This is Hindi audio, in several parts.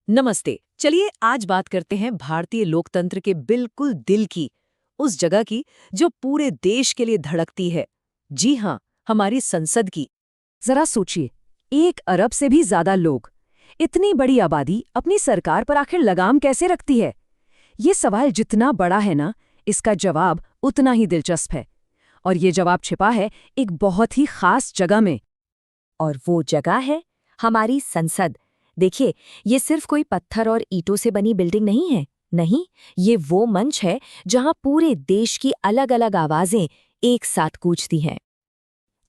नमस्ते। चलिए आज बात करते हैं भारतीय लोकतंत्र के बिल्कुल दिल की, उस जगह की जो पूरे देश के लिए धड़कती है। जी हाँ, हमारी संसद की। जरा सोचिए, 1 अरब से भी ज्यादा लोग, इतनी बड़ी आबादी अपनी सरकार पर आखिर लगाम कैसे रखती है? ये सवाल जितना बड़ा है ना, इसका जवाब उतना ही दिलचस्प है। और ये जवाब छिपा है एक बहुत ही खास जगह में। और वो जगह है हमारी संसद। देखिए, ये सिर्फ कोई पत्थर और ईंटों से बनी बिल्डिंग नहीं है। नहीं, ये वो मंच है जहां पूरे देश की अलग अलग आवाजें एक साथ गूंजती हैं।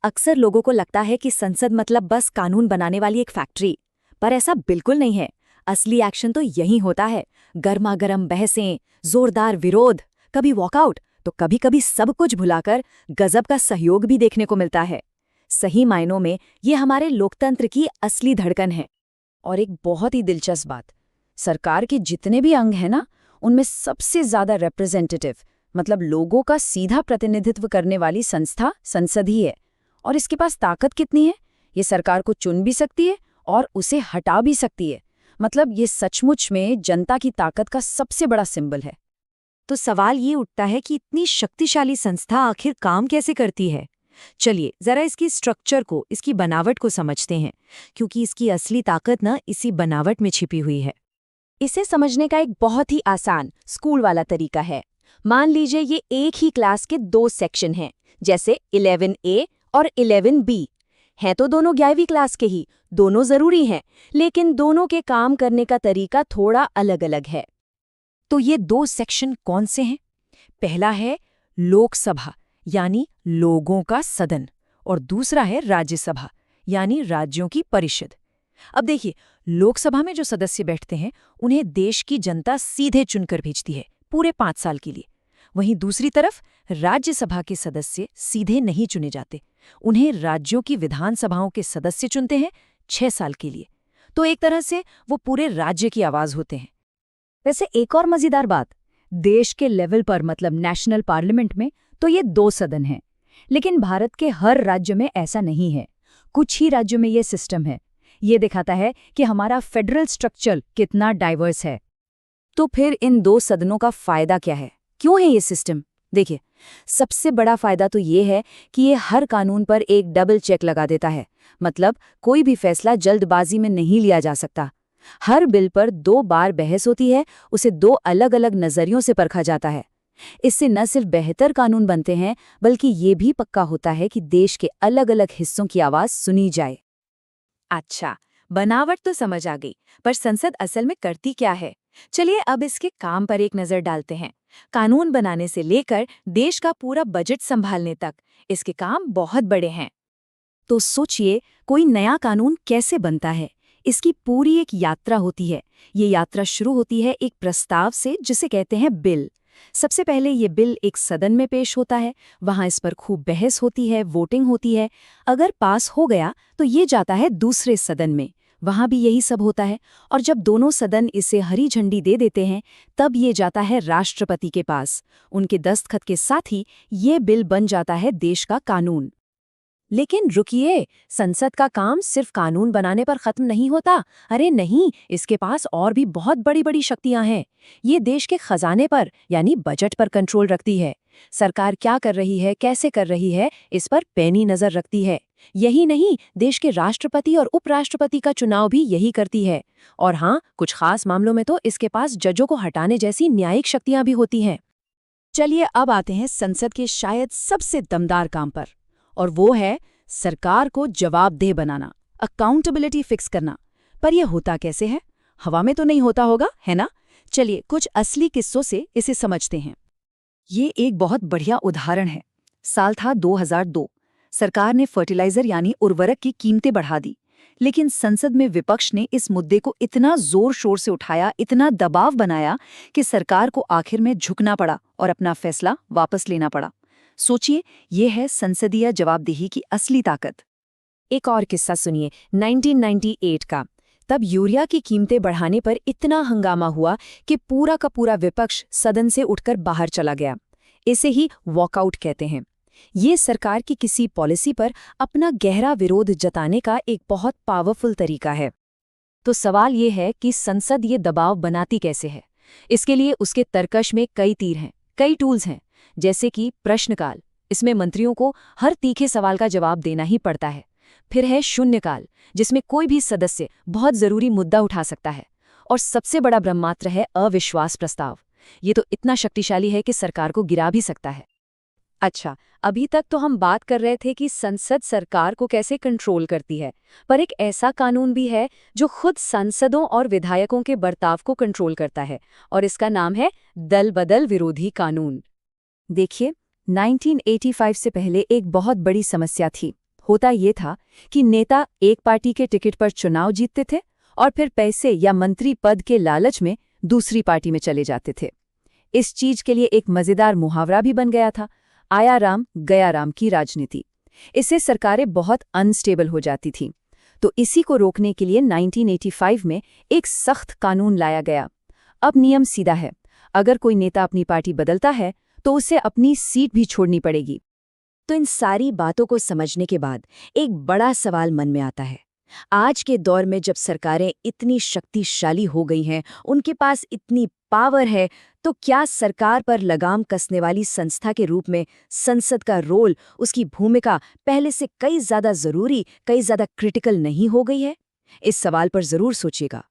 अक्सर लोगों को लगता है कि संसद मतलब बस कानून बनाने वाली एक फैक्ट्री, पर ऐसा बिल्कुल नहीं है। असली एक्शन तो यही होता है। गर्मा गर्म बहसें, जोरदार विरोध, कभी वॉकआउट, तो कभी कभी सब कुछ भुलाकर गजब का सहयोग भी देखने को मिलता है। सही मायनों में ये हमारे लोकतंत्र की असली धड़कन है। और एक बहुत ही दिलचस्प बात, सरकार के जितने भी अंग हैं ना, उनमें सबसे ज्यादा रिप्रेजेंटेटिव, मतलब लोगों का सीधा प्रतिनिधित्व करने वाली संस्था संसद ही है। और इसके पास ताकत कितनी है? ये सरकार को चुन भी सकती है और उसे हटा भी सकती है। मतलब ये सचमुच में जनता की ताकत का सबसे बड़ा सिंबल है। तो सवाल ये उठता है कि इतनी शक्तिशाली संस्था आखिर काम कैसे करती है। चलिए जरा इसकी स्ट्रक्चर को, इसकी बनावट को समझते हैं, क्योंकि इसकी असली ताकत ना इसी बनावट में छिपी हुई है। इसे समझने का एक बहुत ही आसान स्कूल वाला तरीका है। मान लीजिए ये एक ही क्लास के 2 सेक्शन हैं, जैसे 11A और 11B। हैं तो दोनों 11वीं क्लास के ही, दोनों जरूरी हैं, लेकिन दोनों के काम करने का तरीका थोड़ा अलग-अलग है। तो ये 2 सेक्शन कौन से हैं? पहला है लोकसभा, यानी लोगों का सदन, और दूसरा है राज्यसभा, यानी राज्यों की परिषद। अब देखिए, लोकसभा में जो सदस्य बैठते हैं उन्हें देश की जनता सीधे चुनकर भेजती है पूरे 5 साल के लिए। वहीं दूसरी तरफ राज्यसभा के सदस्य सीधे नहीं चुने जाते, उन्हें राज्यों की विधानसभाओं के सदस्य चुनते हैं 6 साल के लिए। तो एक तरह से वो पूरे राज्य की आवाज होते हैं। वैसे एक और मजेदार बात, देश के लेवल पर मतलब नेशनल पार्लियामेंट में तो ये 2 सदन हैं, लेकिन भारत के हर राज्य में ऐसा नहीं है। कुछ ही राज्यों में ये सिस्टम है। ये दिखाता है कि हमारा फेडरल स्ट्रक्चर कितना डाइवर्स है। तो फिर इन 2 सदनों का फायदा क्या है? क्यों है ये सिस्टम? देखिए, सबसे बड़ा फायदा तो ये है कि ये हर कानून पर एक डबल चेक लगा देता है। मतलब कोई भी फैसला जल्दबाजी में नहीं लिया जा सकता। हर बिल पर 2 बार बहस होती है, उसे 2 अलग-अलग नजरियों से परखा जाता है। इससे न सिर्फ बेहतर कानून बनते हैं, बल्कि ये भी पक्का होता है कि देश के अलग-अलग हिस्सों की आवाज सुनी जाए। अच्छा, बनावट तो समझ आ गई, पर संसद असल में करती क्या है? चलिए अब इसके काम पर एक नजर डालते हैं। कानून बनाने से लेकर देश का पूरा बजट संभालने तक इसके काम बहुत बड़े हैं। तो सोचिए, कोई नया कानून कैसे बनता है? इसकी पूरी एक यात्रा होती है। ये यात्रा शुरू होती है एक प्रस्ताव से, जिसे कहते हैं बिल। सबसे पहले ये बिल एक सदन में पेश होता है, वहां इस पर खूब बहस होती है, वोटिंग होती है। अगर पास हो गया तो ये जाता है दूसरे सदन में, वहां भी यही सब होता है। और जब दोनों सदन इसे हरी झंडी दे देते हैं, तब ये जाता है राष्ट्रपति के पास। उनके दस्तखत के साथ ही ये बिल बन जाता है देश का कानून। लेकिन रुकिए, संसद का काम सिर्फ कानून बनाने पर खत्म नहीं होता। अरे नहीं, इसके पास और भी बहुत बड़ी बड़ी शक्तियां हैं। ये देश के खजाने पर, यानी बजट पर कंट्रोल रखती है। सरकार क्या कर रही है, कैसे कर रही है, इस पर पैनी नजर रखती है। यही नहीं, देश के राष्ट्रपति और उपराष्ट्रपति का चुनाव भी यही करती है। और हाँ, कुछ खास मामलों में तो इसके पास जजों को हटाने जैसी न्यायिक शक्तियां भी होती हैं। चलिए अब आते हैं संसद के शायद सबसे दमदार काम पर, और वो है सरकार को जवाबदेह बनाना, अकाउंटेबिलिटी फिक्स करना। पर यह होता कैसे है? हवा में तो नहीं होता होगा, है ना? चलिए कुछ असली किस्सों से इसे समझते हैं। ये एक बहुत बढ़िया उदाहरण है। साल था 2002। सरकार ने फर्टिलाइजर यानी उर्वरक की कीमतें बढ़ा दी, लेकिन संसद में विपक्ष ने इस मुद्दे को इतना जोर शोर से उठाया, इतना दबाव बनाया कि सरकार को आखिर में झुकना पड़ा और अपना फैसला वापस लेना पड़ा। सोचिए, ये है संसदीय जवाबदेही की असली ताकत। एक और किस्सा सुनिए, 1998 का। तब यूरिया की कीमतें बढ़ाने पर इतना हंगामा हुआ कि पूरा का पूरा विपक्ष सदन से उठकर बाहर चला गया। इसे ही वॉकआउट कहते हैं। ये सरकार की किसी पॉलिसी पर अपना गहरा विरोध जताने का एक बहुत पावरफुल तरीका है। तो सवाल ये है कि संसद ये दबाव बनाती कैसे है। इसके लिए उसके तर्कश में कई तीर हैं, कई टूल्स हैं, जैसे कि प्रश्नकाल। इसमें मंत्रियों को हर तीखे सवाल का जवाब देना ही पड़ता है। फिर है शून्यकाल, जिसमें कोई भी सदस्य बहुत जरूरी मुद्दा उठा सकता है। और सबसे बड़ा ब्रह्मास्त्र है अविश्वास प्रस्ताव। ये तो इतना शक्तिशाली है कि सरकार को गिरा भी सकता है। अच्छा, अभी तक तो हम बात कर रहे थे कि संसद सरकार को कैसे कंट्रोल करती है, पर एक ऐसा कानून भी है जो खुद सांसदों और विधायकों के बर्ताव को कंट्रोल करता है, और इसका नाम है दल बदल विरोधी कानून। देखिए, 1985 से पहले एक बहुत बड़ी समस्या थी। होता ये था कि नेता एक पार्टी के टिकट पर चुनाव जीतते थे और फिर पैसे या मंत्री पद के लालच में दूसरी पार्टी में चले जाते थे। इस चीज के लिए एक मजेदार मुहावरा भी बन गया था, आया राम गया राम की राजनीति। इससे सरकारें बहुत अनस्टेबल हो जाती थीं। तो इसी को रोकने के लिए 1985 में एक सख्त कानून लाया गया। अब नियम सीधा है, अगर कोई नेता अपनी पार्टी बदलता है तो उसे अपनी सीट भी छोड़नी पड़ेगी। तो इन सारी बातों को समझने के बाद एक बड़ा सवाल मन में आता है। आज के दौर में जब सरकारें इतनी शक्तिशाली हो गई हैं, उनके पास इतनी पावर है, तो क्या सरकार पर लगाम कसने वाली संस्था के रूप में संसद का रोल, उसकी भूमिका पहले से कई ज़्यादा ज़रूरी, कई ज़्यादा क्रिटिकल नहीं हो गई है? इस सवाल पर ज़रूर सोचिएगा।